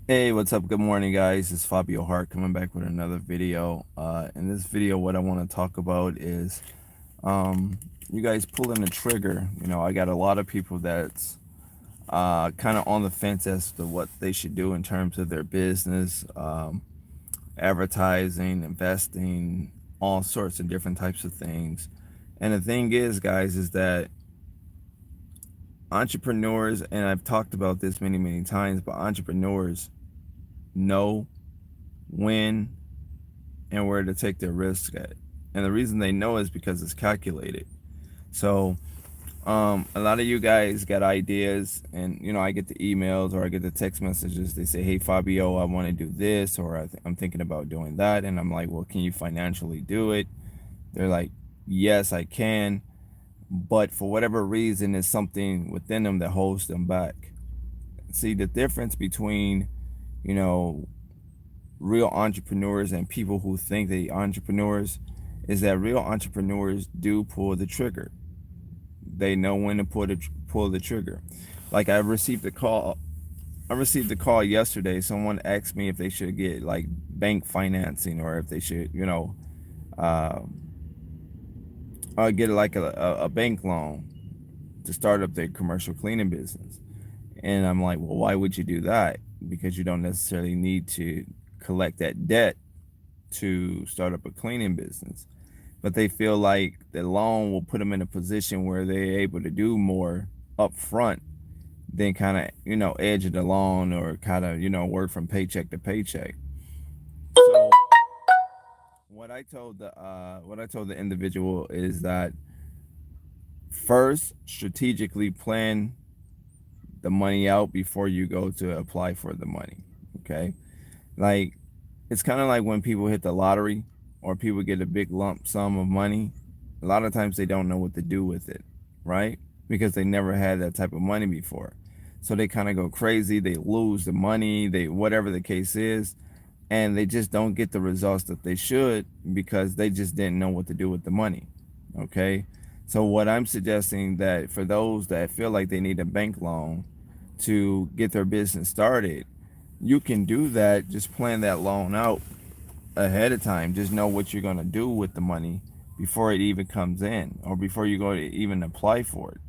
Hey, what's up? Good morning, guys. It's Fabio Hart coming back with another video. In this video, what I want to talk about is um, you guys pulling the trigger. I got a lot of people that's kind of on the fence as to what they should do in terms of their business, advertising, investing, all sorts of different types of things. And the thing is, guys, is that entrepreneurs, and I've talked about this many, many times, but entrepreneurs know when and where to take their risk at. And the reason they know is because it's calculated. So a lot of you guys got ideas, and I get the emails or I get the text messages. They say, "Hey Fabio, I want to do this, or I'm thinking about doing that," and I'm like, "Well, can you financially do it?" They're like, "Yes, I can," but for whatever reason, there's something within them that holds them back. See, the difference between you know real entrepreneurs and people who think they entrepreneurs is that real entrepreneurs do pull the trigger. They know when to pull the trigger. Like I received a call yesterday. Someone asked me if they should get like bank financing or if they should, uh, get like a bank loan to start up their commercial cleaning business. And I'm like, well, why would you do that? Because you don't necessarily need to collect that debt to start up a cleaning business. But they feel like the loan will put them in a position where they're able to do more up front than kind of, edge it along or kind of, work from paycheck to paycheck. So what I told the individual is that first strategically plan the money out before you go to apply for the money. Okay? Like it's kind of like when people hit the lottery or people get a big lump sum of money. A lot of times they don't know what to do with it, right? Because they never had that type of money before. So they kind of go crazy, they lose the money, they whatever the case is, and they just don't get the results that they should because they just didn't know what to do with the money. Okay? So what I'm suggesting that for those that feel like they need a bank loan to get their business started, you can do that. Just plan that loan out ahead of time. Just know what you're going to do with the money before it even comes in or before you go to even apply for it.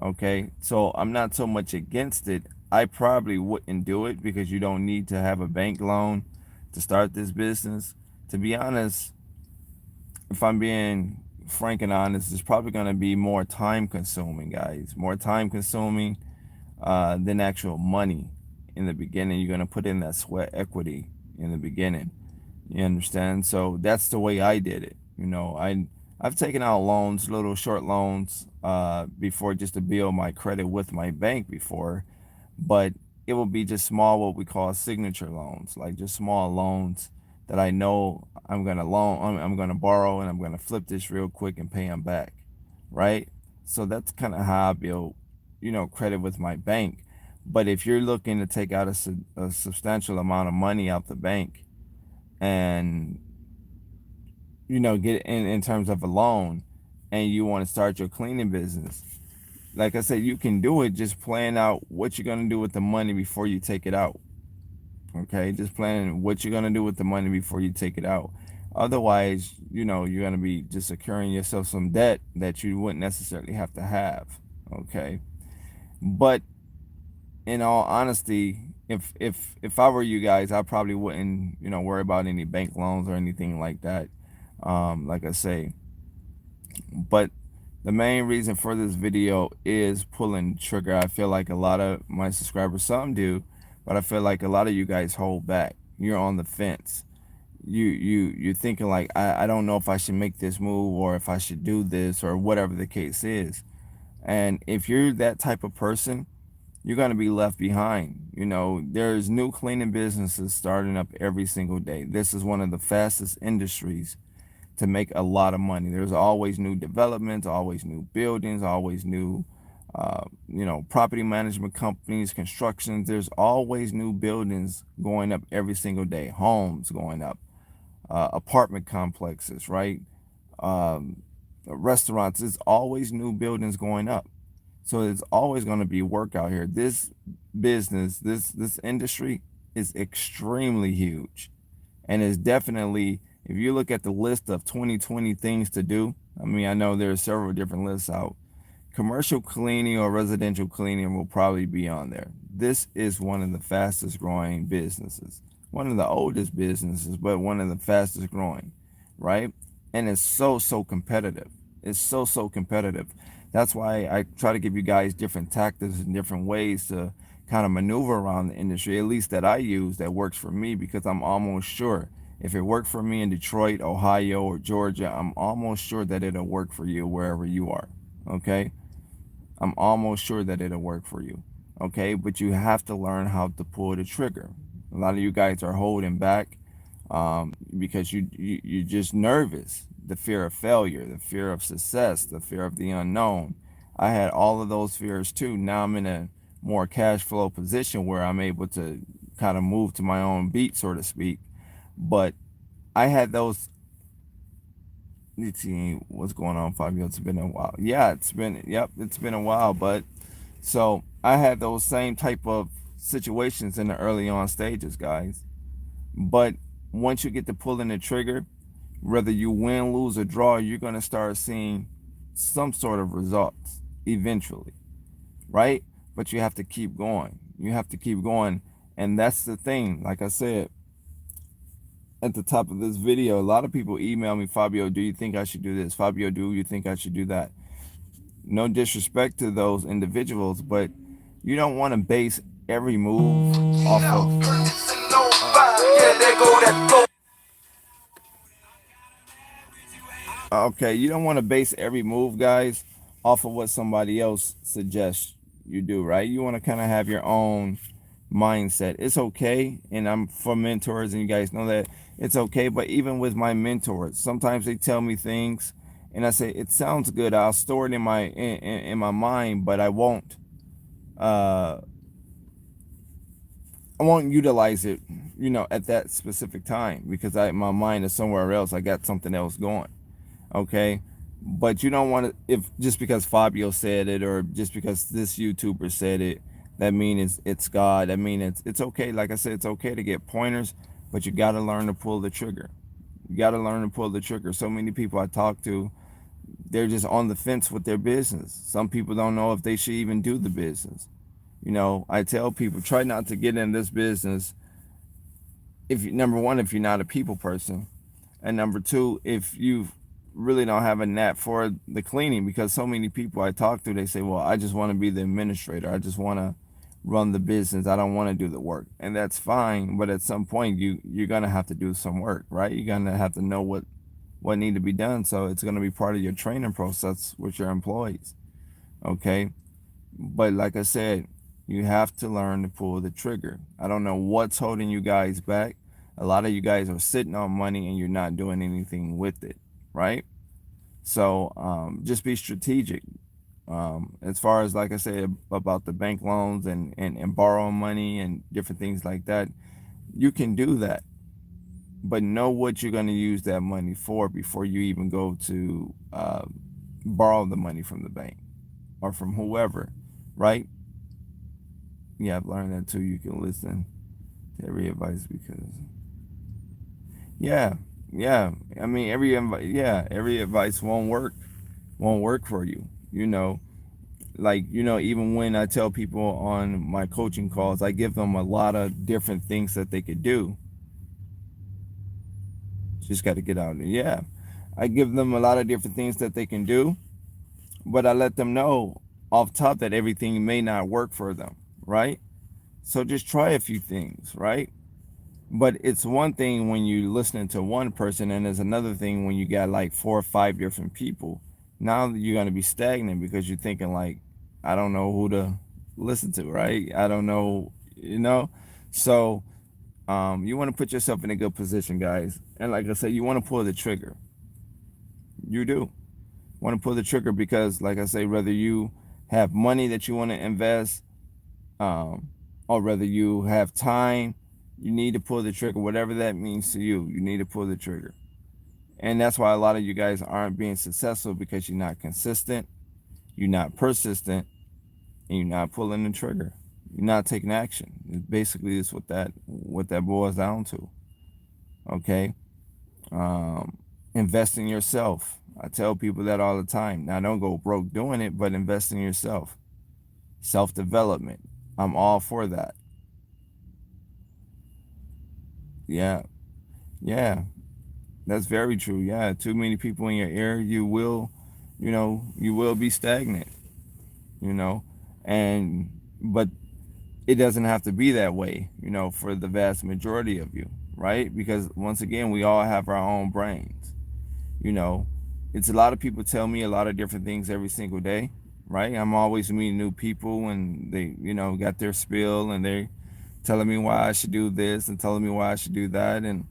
Okay. So I'm not so much against it. I probably wouldn't do it because you don't need to have a bank loan to start this business. To be honest, if I'm being frank and honest, it's probably going to be more time consuming, guys. More time consuming than actual money in the beginning. You're going to put in that sweat equity in the beginning. You understand? So that's the way I did it. I've taken out loans, little short loans, before just to build my credit with my bank before, but it will be just small, what we call signature loans, like just small loans that I know I'm gonna borrow, and I'm gonna flip this real quick and pay them back, right? So that's kind of how I build, credit with my bank. But if you're looking to take out a substantial amount of money out the bank and get in terms of a loan, and you want to start your cleaning business, like I said, you can do it. Just plan out what you're going to do with the money before you take it out. Okay, just plan what you're going to do with the money before you take it out. Otherwise, you're going to be just securing yourself some debt that you wouldn't necessarily have to have. Okay, but in all honesty, if I were you guys, I probably wouldn't worry about any bank loans or anything like that. Like I say, but the main reason for this video is pulling the trigger. I feel like a lot of my subscribers, some do, but I feel like a lot of you guys hold back. You're on the fence. You're thinking like, I don't know if I should make this move or if I should do this or whatever the case is. And if you're that type of person, you're going to be left behind. There's new cleaning businesses starting up every single day. This is one of the fastest industries to make a lot of money. There's always new developments, always new buildings, always new, property management companies, constructions. There's always new buildings going up every single day, homes going up, apartment complexes, right? Restaurants. There's always new buildings going up. So it's always going to be work out here. This business, this industry, is extremely huge. And it's definitely, if you look at the list of 2020 things to do, I mean, I know there are several different lists out. Commercial cleaning or residential cleaning will probably be on there. This is one of the fastest growing businesses, one of the oldest businesses, but one of the fastest growing, right? And it's so competitive. It's so competitive. That's why I try to give you guys different tactics and different ways to kind of maneuver around the industry, at least that I use that works for me, because I'm almost sure if it worked for me in Detroit, Ohio, or Georgia, I'm almost sure that it'll work for you wherever you are. Okay? I'm almost sure that it'll work for you. Okay? But you have to learn how to pull the trigger. A lot of you guys are holding back because you're just nervous. The fear of failure, the fear of success, the fear of the unknown. I had all of those fears too. Now I'm in a more cash flow position where I'm able to kind of move to my own beat, so to speak. But I had those. Let's see what's going on, Fabio. It's been a while. Yeah, it's been a while. But so I had those same type of situations in the early on stages, guys. But once you get to pulling the trigger, whether you win, lose, or draw, you're going to start seeing some sort of results eventually, right? But you have to keep going. You have to keep going. And that's the thing. Like I said at the top of this video, a lot of people email me, Fabio, do you think I should do this? Fabio, do you think I should do that? No disrespect to those individuals, but you don't want to base every move off of okay, you don't want to base every move, guys, off of what somebody else suggests you do, right? You want to kind of have your own mindset. It's okay, and I'm for mentors, and you guys know that it's okay. But even with my mentors, sometimes they tell me things, and I say it sounds good. I'll store it in my mind, but uh, I won't utilize it, at that specific time because my mind is somewhere else. I got something else going. Okay, but you don't want to, if just because Fabio said it or just because this YouTuber said it, that mean it's God. I mean it's okay. Like I said, it's okay to get pointers, but you got to learn to pull the trigger. You got to learn to pull the trigger. So many people I talk to, they're just on the fence with their business. Some people don't know if they should even do the business. I tell people, try not to get in this business if you, number one, if you're not a people person, and number two, if you really don't have a knack for the cleaning, because so many people I talk to, they say, well, I just want to be the administrator, I just want to run the business, I don't want to do the work. And that's fine, but at some point you're going to have to do some work, right? You're going to have to know what need to be done, so it's going to be part of your training process with your employees. Okay, but like I said, you have to learn to pull the trigger. I don't know what's holding you guys back. A lot of you guys are sitting on money and you're not doing anything with it, right? So just be strategic. As far as, like I said, about the bank loans and borrowing money and different things like that, you can do that. But know what you're going to use that money for before you even go to borrow the money from the bank or from whoever, right? Yeah, I've learned that too. You can listen to every advice because, yeah, yeah. I mean, every advice won't work for you. Like even when I tell people on my coaching calls, I give them a lot of different things that they could do. Just got to get out there. Yeah, I give them a lot of different things that they can do, but I let them know off top that everything may not work for them, right? So just try a few things, right? But it's one thing when you're listening to one person, and there's another thing when you got like 4 or 5 different people. Now you're going to be stagnant because you're thinking like, I don't know who to listen to, right? I don't know. So you want to put yourself in a good position, guys. And like I said, you want to pull the trigger. You do want to pull the trigger because, like I say, whether you have money that you want to invest, um, or whether you have time, you need to pull the trigger. Whatever that means to you, you need to pull the trigger. And that's why a lot of you guys aren't being successful because you're not consistent, you're not persistent, and you're not pulling the trigger. You're not taking action. It basically is what that boils down to. Okay. Um, Invest in yourself. I tell people that all the time. Now, don't go broke doing it, but invest in yourself. Self development. I'm all for that. Yeah. Yeah. That's very true. Yeah. Too many people in your ear, you will be stagnant, you know, and, but it doesn't have to be that way, for the vast majority of you, right? Because once again, we all have our own brains. you know it's a lot of people tell me a lot of different things every single day, right? I'm always meeting new people, and they got their spiel, and they telling me why I should do this and telling me why I should do that. And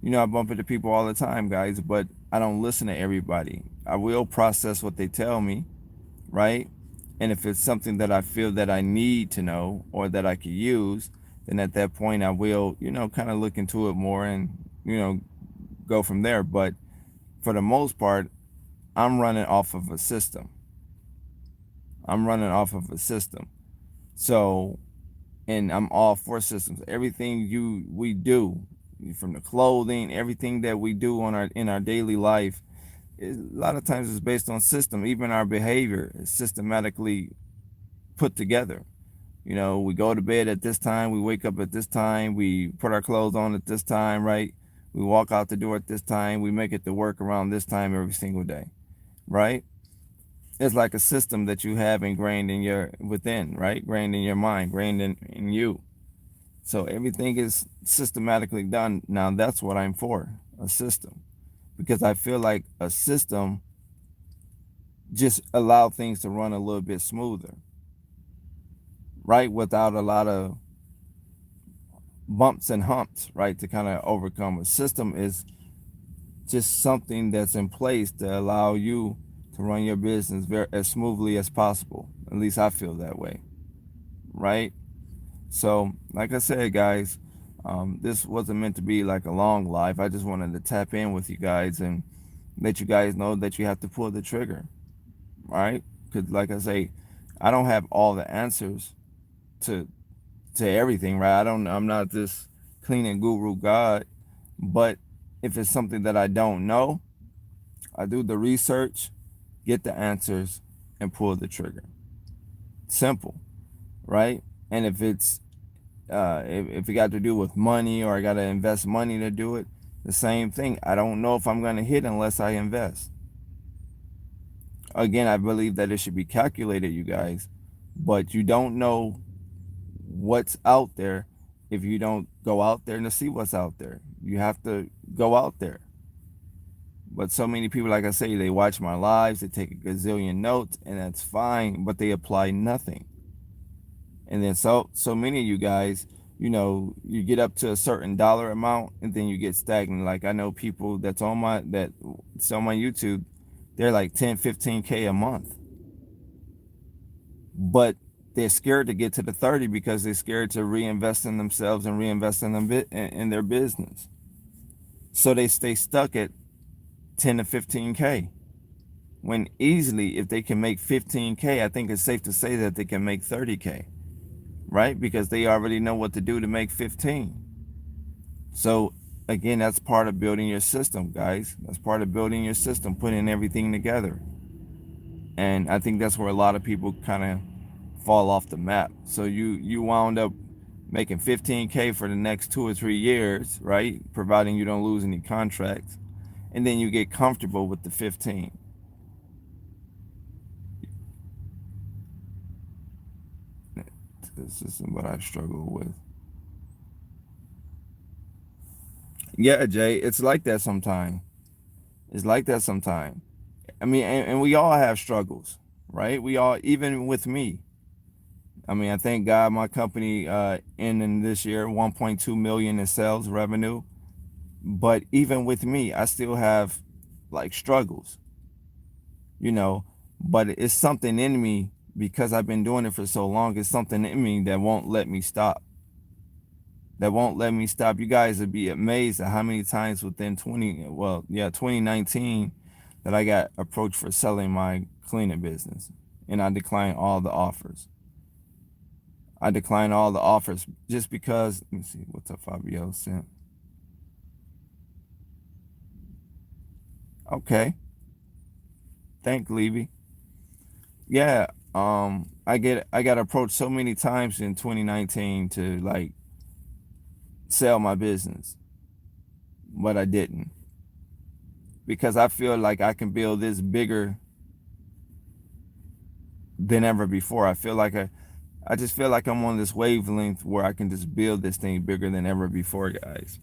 I bump into people all the time, guys, but I don't listen to everybody. I will process what they tell me, right? And if it's something that I feel that I need to know or that I could use, then at that point I will, kind of look into it more and, go from there. But for the most part, I'm running off of a system. I'm running off of a system. So, and I'm all for systems. Everything we do, from the clothing, everything that we do in our daily life, a lot of times it's based on system. Even our behavior is systematically put together. We go to bed at this time, we wake up at this time, we put our clothes on at this time, right? We walk out the door at this time, we make it to work around this time every single day, right? It's like a system that you have ingrained in your within, right? Ingrained in your mind, ingrained in you. So everything is systematically done. Now that's what I'm for, a system. Because I feel like a system just allow things to run a little bit smoother, right? Without a lot of bumps and humps, right? To kind of overcome. A system is just something that's in place to allow you to run your business very as smoothly as possible. At least I feel that way, right? So, like I said, guys, this wasn't meant to be like a long live. I just wanted to tap in with you guys and let you guys know that you have to pull the trigger, right? Because, like I say, I don't have all the answers to everything, right? I'm not this cleaning guru god, but if it's something that I don't know, I do the research, get the answers, and pull the trigger. Simple, right? And if it got to do with money, or I got to invest money to do it, the same thing. I don't know if I'm going to hit unless I invest. Again, I believe that it should be calculated, you guys, but you don't know what's out there if you don't go out there to see what's out there. You have to go out there. But so many people, like I say, they watch my lives, they take a gazillion notes, and that's fine, but they apply nothing. And then so many of you guys, you get up to a certain dollar amount, and then you get stagnant. Like, I know people that's on my YouTube, they're like 10, 15K a month. But they're scared to get to the 30 because they're scared to reinvest in themselves and reinvest in them in their business. So they stay stuck at 10 to 15K. When easily, if they can make 15K, I think it's safe to say that they can make 30K, right? Because they already know what to do to make 15. So again, that's part of building your system, guys. That's part of building your system, putting everything together. And I think that's where a lot of people kind of fall off the map. So you wound up making 15K for the next 2 or 3 years, right? Providing you don't lose any contracts. And then you get comfortable with the 15. This is what I struggle with. Yeah, Jay, it's like that sometimes. It's like that sometimes. I mean, and we all have struggles, right? We all, even with me. I mean, I thank God my company ending this year 1.2 million in sales revenue. But even with me, I still have like struggles, you know. But it's something in me, because I've been doing it for so long. It's something in me that won't let me stop. That won't let me stop. You guys would be amazed at how many times within 2019, that I got approached for selling my cleaning business, and I declined all the offers. I declined all the offers just because. Let me see. What's up, Fabio? Sent. Okay. Thank Levy. Yeah. I got approached so many times in 2019 to like sell my business, but I didn't because I feel like I can build this bigger than ever before. I just feel like I'm on this wavelength where I can just build this thing bigger than ever before, guys.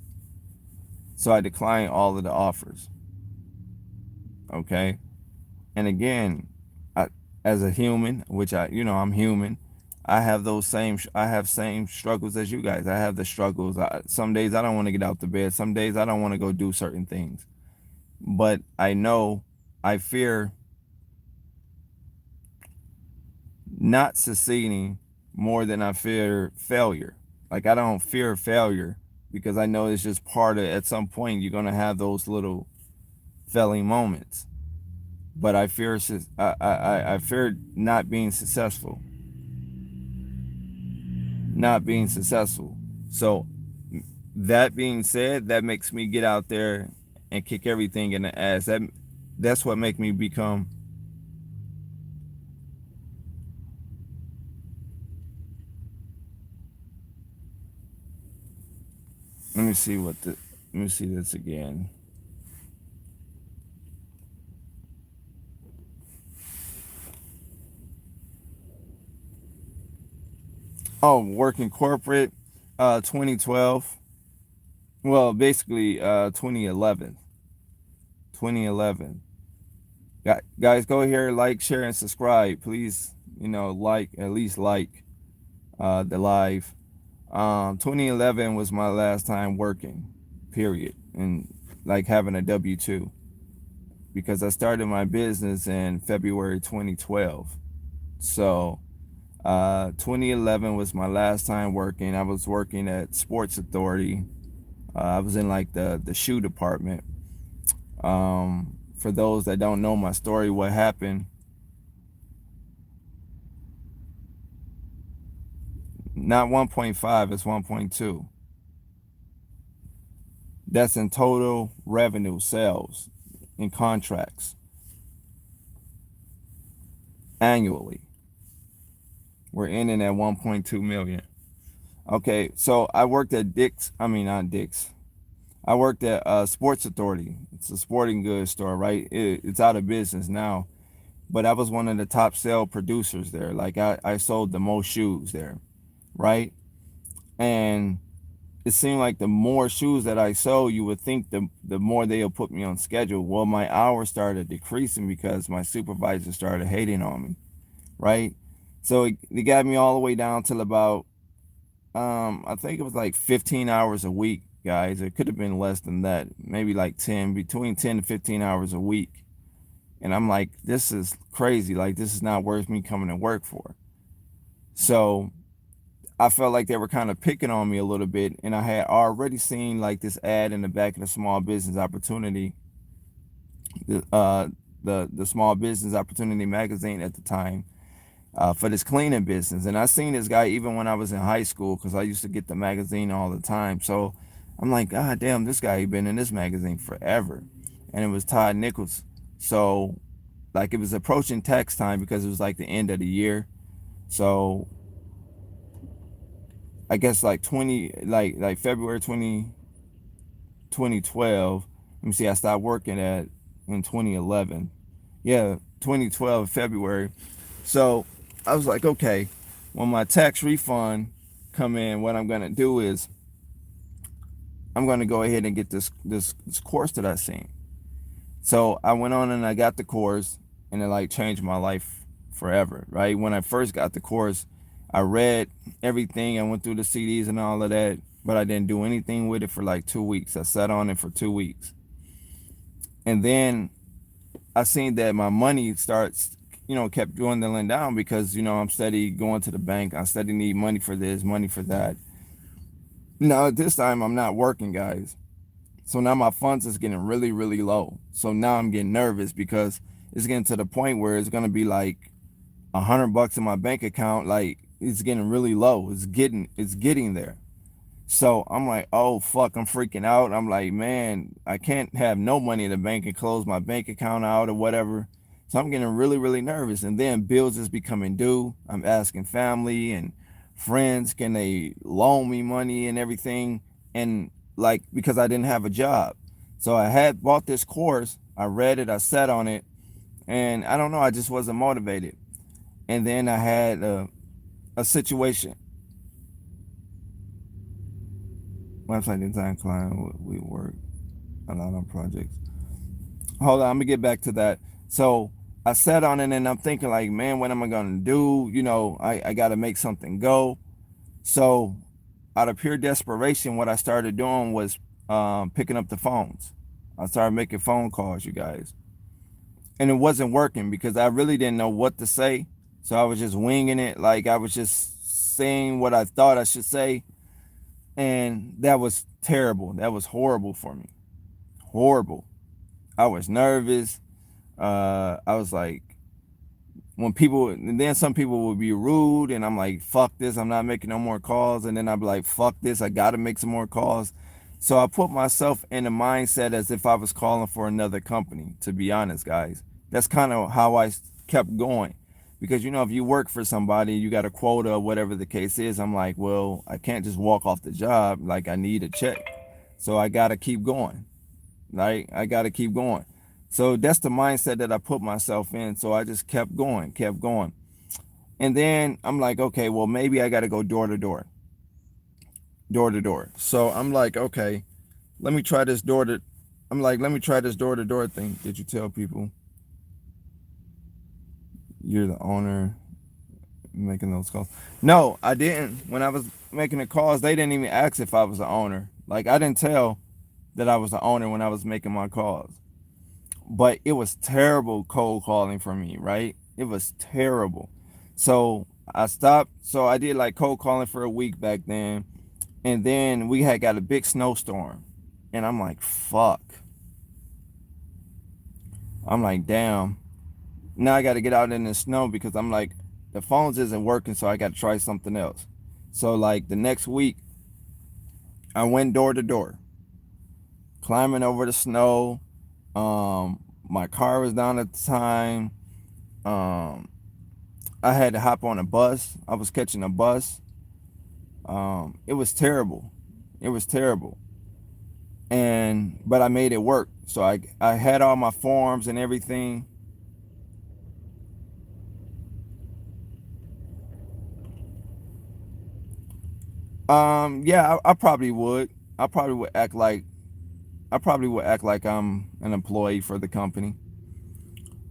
So I declined all of the offers. Okay. And again, I, as a human, which I'm human. I have same struggles as you guys. I have the struggles. Some days I don't want to get out the bed. Some days I don't want to go do certain things. But I know I fear not succeeding more than I fear failure. Like I don't fear failure because I know it's just part of, at some point you're going to have those little failing moments. But I fear not being successful. Not being successful. So that being said, that makes me get out there and kick everything in the ass. That's what makes me become. Let me see what the. Let me see this again. Oh, working corporate, 2012. Well, basically, 2011. 2011. Guys, go here, like, share, and subscribe. Please, like, at least like the live. 2011 was my last time working, period. And like having a W 2 because I started my business in February 2012. So 2011 was my last time working. I was working at Sports Authority. I was in like the shoe department. For those that don't know my story, what happened? Not 1.5, it's 1.2. That's in total revenue, sales, in contracts annually. We're ending at 1.2 million. Okay, so I worked at Dick's. I mean, not Dick's. I worked at Sports Authority. It's a sporting goods store, right? It's out of business now, but I was one of the top sale producers there. Like I sold the most shoes there, right? And it seemed like the more shoes that I sold, you would think the more they'll put me on schedule. Well, my hours started decreasing because my supervisor started hating on me, right? So it got me all the way down till about I think it was like 15 hours a week, guys. It could have been less than that, maybe like 10, between 10 to 15 hours a week. And I'm like, this is crazy. Like this is not worth me coming to work for. So I felt like they were kind of picking on me a little bit, and I had already seen like this ad in the back of the small business opportunity, the the small business opportunity magazine at the time, for this cleaning business. And I seen this guy even when I was in high school because I used to get the magazine all the time. So I'm like, God damn, this guy been in this magazine forever, and it was Todd Nichols. So like it was approaching tax time because it was like the end of the year. So I guess like 20 like February 2012. Let me see, I stopped working at in 2011. Yeah, 2012 February. So I was like, okay, when my tax refund come in, what I'm gonna do is I'm gonna go ahead and get this course that I seen. So I went on and I got the course, and it like changed my life forever. Right when I first got the course, I read everything. I went through the CDs and all of that, but I didn't do anything with it for like 2 weeks. I sat on it for 2 weeks, and then I seen that my money starts, kept dwindling down because I'm steady going to the bank. I steady need money for this, money for that. Now at this time I'm not working, guys. So now my funds is getting really, really low. So now I'm getting nervous because it's getting to the point where it's gonna be like $100 in my bank account, like it's getting really low. It's getting there. So I'm like, oh fuck, I'm freaking out. I'm like, man, I can't have no money in the bank and close my bank account out or whatever. So I'm getting really, really nervous. And then bills is becoming due. I'm asking family and friends, can they loan me money and everything? And like, because I didn't have a job. So I had bought this course, I read it, I sat on it, and I don't know, I just wasn't motivated. And then I had a situation. Website design client, we work a lot on projects. Hold on, I'm gonna get back to that. So I sat on it and I'm thinking like, man, what am I gonna do? I gotta make something go. So out of pure desperation, what I started doing was picking up the phones. I started making phone calls, you guys. And it wasn't working because I really didn't know what to say. So I was just winging it. Like I was just saying what I thought I should say. And that was terrible. That was horrible for me. Horrible. I was nervous. I was like, when people, and then some people would be rude, and I'm like, fuck this, I'm not making no more calls. And then I'd be like, fuck this, I gotta make some more calls. So I put myself in a mindset as if I was calling for another company, to be honest, guys. That's kind of how I kept going. Because, if you work for somebody, you got a quota, whatever the case is. I'm like, well, I can't just walk off the job. Like, I need a check. So I gotta keep going. Right? I gotta keep going. So that's the mindset that I put myself in. So I just kept going, kept going. And then I'm like, okay, well, maybe I got to go door to door, door to door. So I'm like, okay, let me try this door to, I'm like, let me try this door to door thing. Did you tell people you're the owner making those calls? No, I didn't. When I was making the calls, they didn't even ask if I was the owner. Like, I didn't tell that I was the owner when I was making my calls. But it was terrible cold calling for me, right? It was terrible. So I stopped. So I did like cold calling for a week back then. And then we had got a big snowstorm. And I'm like, fuck. I'm like, damn. Now I got to get out in the snow because I'm like, the phones isn't working. So I got to try something else. So like the next week, I went door to door, climbing over the snow. My car was down at the time. Um, I had to hop on a bus. I was catching a bus. It was terrible. It was terrible. But I made it work. So I had all my forms and everything. Yeah, I probably would. I probably would act like I probably would act like I'm an employee for the company.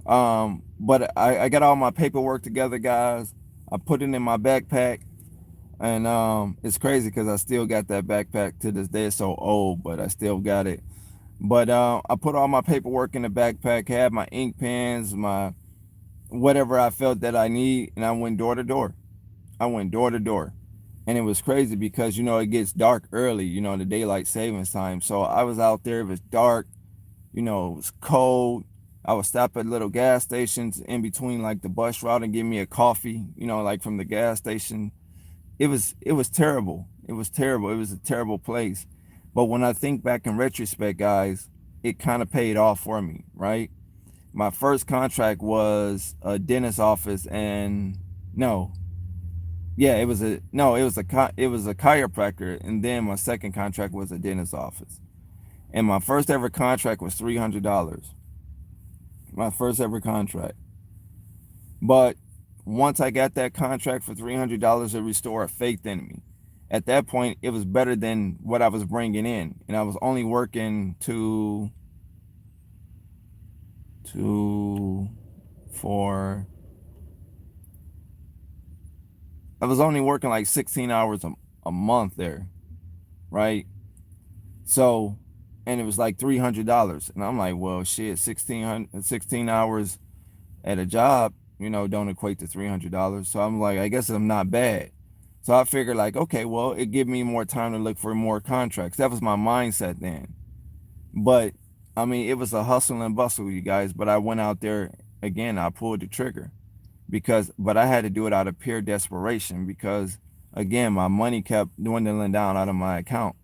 But I got all my paperwork together, guys. I put it in my backpack. And it's crazy because I still got that backpack to this day. It's so old, but I still got it. But I put all my paperwork in the backpack, had my ink pens, my whatever I felt that I need, and I went door to door. I went door to door. And it was crazy because, it gets dark early, the daylight savings time. So I was out there, it was dark, it was cold. I would stop at little gas stations in between like the bus route and give me a coffee, like from the gas station. It was terrible. It was terrible. It was a terrible place. But when I think back in retrospect, guys, it kind of paid off for me, right? My first contract was a dentist office, and no, yeah, it was a no, it was a chiropractor, and then my second contract was a dentist office, and my first ever contract was $300. My first ever contract, but once I got that contract for $300, it restored faith in me. At that point, it was better than what I was bringing in, and I was only working two, four. I was only working like 16 hours a month there, right? So, and it was like $300, and I'm like, well, shit, 16 hours at a job, don't equate to $300. So I'm like, I guess I'm not bad. So I figured like, okay, well, it give me more time to look for more contracts. That was my mindset then. But I mean, it was a hustle and bustle, you guys. But I went out there again. I pulled the trigger. but I had to do it out of pure desperation because, again, my money kept dwindling down out of my account.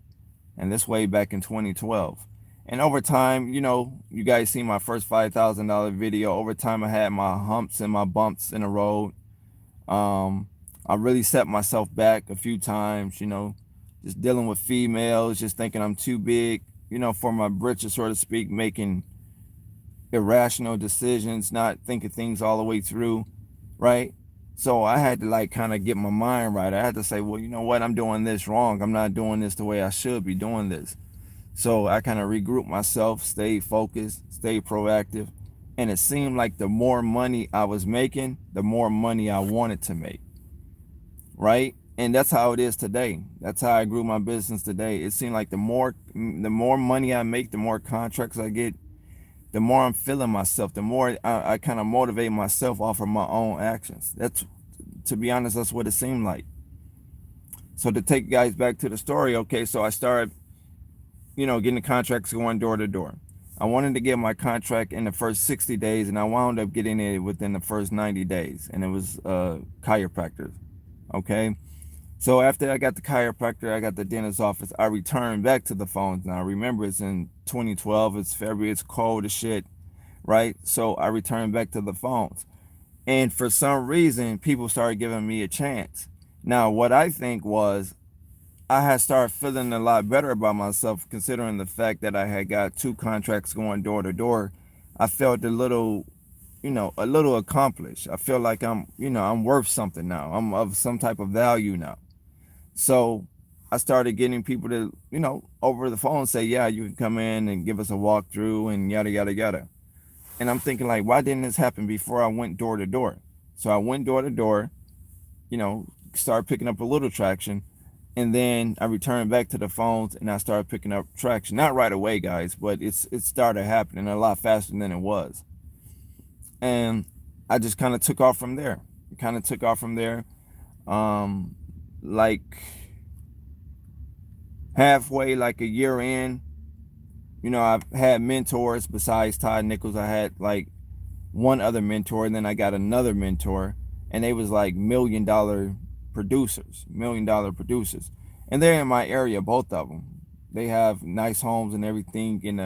And this way back in 2012. And over time, you guys see my first $5,000 video. Over time, I had my humps and my bumps in the road. Um, I really set myself back a few times, just dealing with females, just thinking I'm too big, for my britches, so to speak, making irrational decisions, not thinking things all the way through, right? So I had to like kind of get my mind right. I had to say, well, you know what? I'm doing this wrong. I'm not doing this the way I should be doing this. So I kind of regrouped myself, stayed focused, stayed proactive. And it seemed like the more money I was making, the more money I wanted to make, right? And that's how it is today. That's how I grew my business today. It seemed like the more money I make, the more contracts I get, the more I'm feeling myself, the more I kind of motivate myself off of my own actions. That's, to be honest, that's what it seemed like. So to take you guys back to the story, okay, so I started, getting the contracts going door to door. I wanted to get my contract in the first 60 days, and I wound up getting it within the first 90 days, and it was chiropractors, okay? So after I got the chiropractor, I got the dentist's office, I returned back to the phones. Now, remember, it's in 2012, it's February, it's cold as shit, right? So I returned back to the phones. And for some reason, people started giving me a chance. Now, what I think was I had started feeling a lot better about myself, considering the fact that I had got 2 contracts going door to door. I felt a little accomplished. I feel like I'm worth something now. I'm of some type of value now. So I started getting people to, over the phone say, yeah, you can come in and give us a walkthrough and yada, yada, yada. And I'm thinking, like, why didn't this happen before I went door to door? So I went door to door, started picking up a little traction. And then I returned back to the phones and I started picking up traction. Not right away, guys, but it started happening a lot faster than it was. And I just kind of took off from there. Kind of took off from there. Like halfway, like a year in, I've had mentors besides Todd Nichols. I had like one other mentor, and then I got another mentor, and they was like $1 million producers, and they're in my area, both of them. They have nice homes and everything in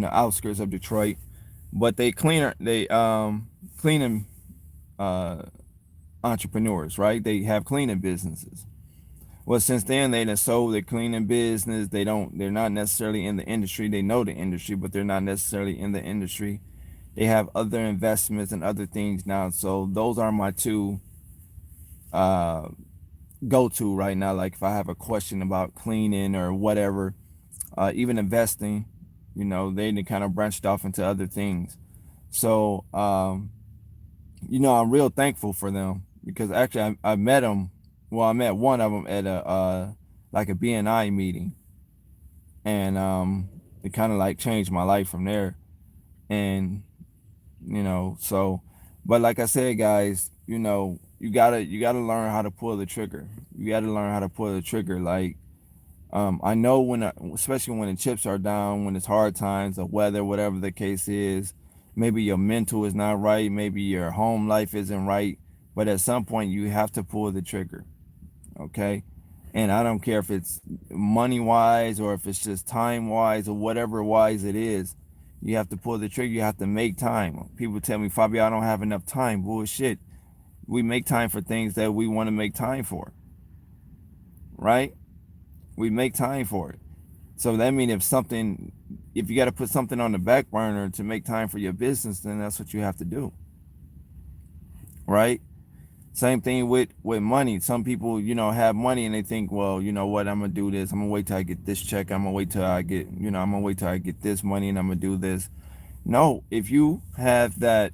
the outskirts of Detroit, but cleaning uh, entrepreneurs, right? They have cleaning businesses. Well, since then they done sold their cleaning business. They're not necessarily in the industry. They know the industry, but they're not necessarily in the industry. They have other investments and other things now. So those are my two uh, go to right now. Like if I have a question about cleaning or whatever, even investing, they kind of branched off into other things. So, I'm real thankful for them because actually I met them. Well, I met one of them at a like a BNI meeting, and it kind of like changed my life from there. And so, but like I said, guys, you gotta learn how to pull the trigger. You gotta learn how to pull the trigger. Like I know especially when the chips are down, when it's hard times, the weather, whatever the case is, maybe your mental is not right, maybe your home life isn't right, but at some point you have to pull the trigger, okay? And I don't care if it's money wise or if it's just time wise or whatever wise it is. You have to pull the trigger. You have to make time. People tell me, Fabio, I don't have enough time. Bullshit. We make time for things that we want to make time for, right? We make time for it. So that means if you got to put something on the back burner to make time for your business, then that's what you have to do, right? Same thing with money. Some people, have money and they think, well, you know what, I'm gonna do this. I'm gonna wait till I get this check. I'm gonna wait till I get, I'm gonna wait till I get this money and I'm gonna do this. No, if you have that,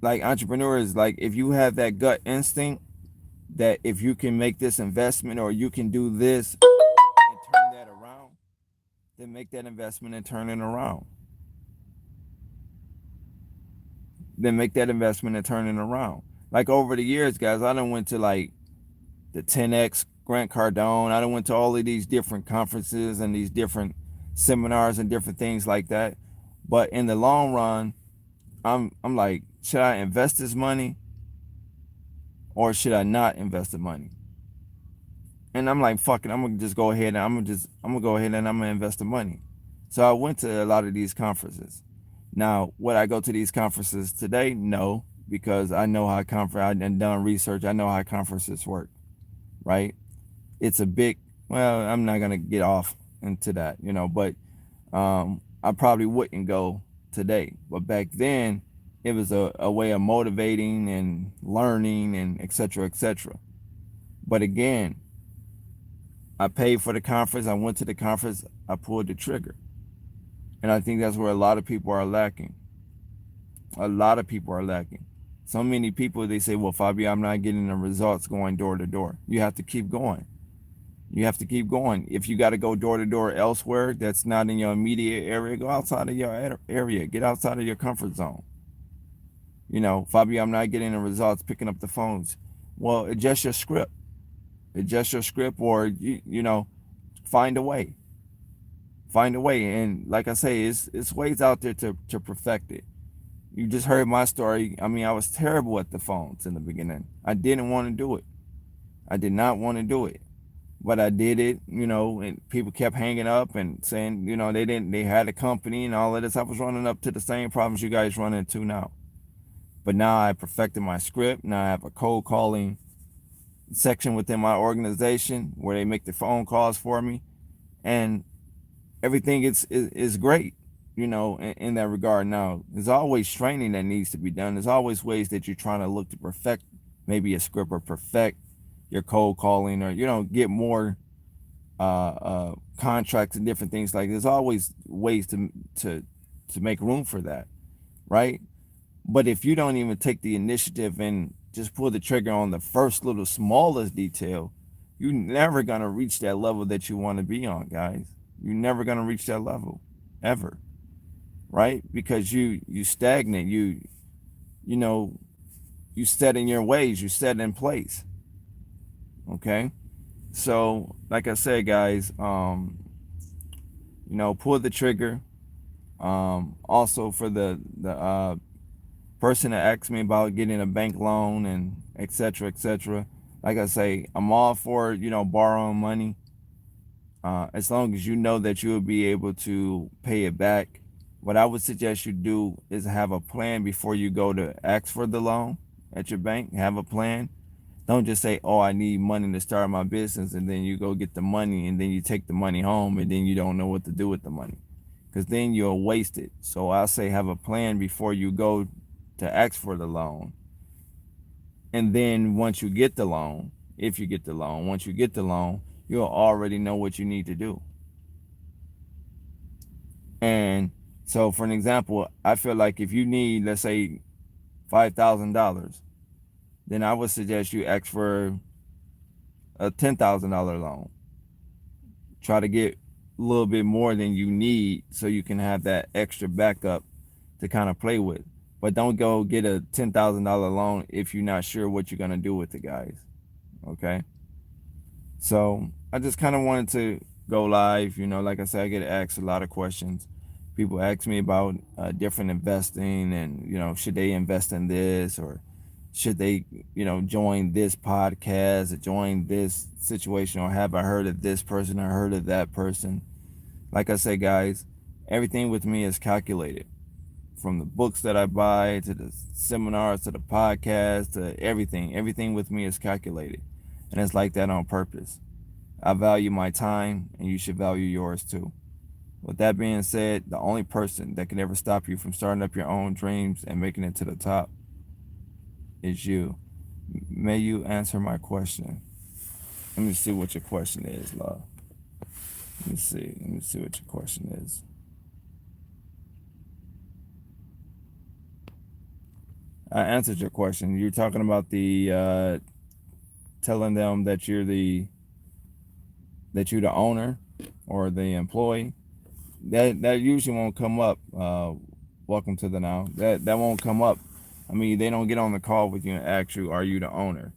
like entrepreneurs, like if you have that gut instinct that if you can make this investment or you can do this and turn that around, then make that investment and turn it around. Then make that investment and turn it around. Like over the years, guys, I done went to like the 10X, Grant Cardone. I done went to all of these different conferences and these different seminars and different things like that. But in the long run, I'm like, should I invest this money or should I not invest the money? And I'm like, fuck it, I'm gonna just go ahead and I'm gonna go ahead and I'm gonna invest the money. So I went to a lot of these conferences. Now, would I go to these conferences today? No, because I know how I've done research. I know how conferences work, right? It's a big, well, I'm not gonna get off into that, but I probably wouldn't go today. But back then, it was a way of motivating and learning and et cetera, et cetera. But again, I paid for the conference. I went to the conference. I pulled the trigger. And I think that's where a lot of people are lacking. A lot of people are lacking. So many people, they say, well, Fabio, I'm not getting the results going door to door. You have to keep going. You have to keep going. If you got to go door to door elsewhere that's not in your immediate area, go outside of your area. Get outside of your comfort zone. Fabio, I'm not getting the results picking up the phones. Well, adjust your script. Adjust your script, or, find a way. Find a way. And like I say, it's ways out there to perfect it. You just heard my story. I mean, I was terrible at the phones in the beginning. I didn't want to do it. I did not want to do it. But I did it, and people kept hanging up and saying, they had a company and all of this. I was running up to the same problems you guys run into now. But now I perfected my script. Now I have a cold calling section within my organization where they make the phone calls for me. And everything is great, in that regard. Now, there's always training that needs to be done. There's always ways that you're trying to look to perfect maybe a script or perfect your cold calling, or get more contracts and different things. Like, there's always ways to make room for that, right? But if you don't even take the initiative and just pull the trigger on the first little smallest detail, you're never gonna reach that level that you want to be on, guys. You're never gonna reach that level, ever, right? Because you stagnate. You know you set in your ways. You set in place. Okay. So, like I said, guys, pull the trigger. Also, for the person that asked me about getting a bank loan and et cetera, et cetera. Like I say, I'm all for borrowing money, as long as you know that you will be able to pay it back. What I would suggest you do is have a plan before you go to ask for the loan at your bank. Have a plan. Don't just say, oh, I need money to start my business, and then you go get the money, and then you take the money home, and then you don't know what to do with the money, because then you'll waste it. So I say have a plan before you go to ask for the loan. And then once you get the loan, if you get the loan, once you get the loan, you'll already know what you need to do. And so, for an example, I feel like if you need, let's say, $5,000, then I would suggest you ask for a $10,000 loan. Try to get a little bit more than you need so you can have that extra backup to kind of play with. But don't go get a $10,000 loan if you're not sure what you're going to do with it, guys. Okay? So I just kind of wanted to go live. Like I said, I get asked a lot of questions. People ask me about different investing, and should they invest in this, or should they join this podcast or join this situation, or have I heard of this person or heard of that person. Like I say, guys, everything with me is calculated, from the books that I buy to the seminars to the podcast to everything with me is calculated, and it's like that on purpose. I value my time, and you should value yours too. With that being said, the only person that can ever stop you from starting up your own dreams and making it to the top is you. May you answer my question. Let me see what your question is, love. Let me see what your question is. I answered your question. You're talking about the telling them that you're the owner or the employee. That usually won't come up. Welcome to the now. That won't come up. I mean, they don't get on the call with you and ask you, "Are you the owner?"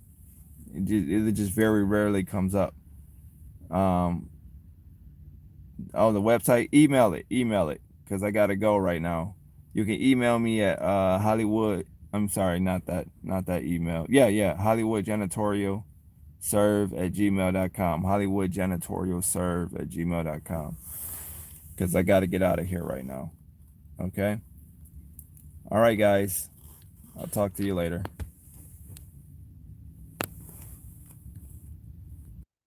It just very rarely comes up. On the website, email it, because I gotta go right now. You can email me at Hollywood. I'm sorry, not that email. Yeah, Hollywood Janitorial serve at gmail.com. Hollywood Janitorial serve at gmail.com. Because I got to get out of here right now. Okay. All right, guys. I'll talk to you later.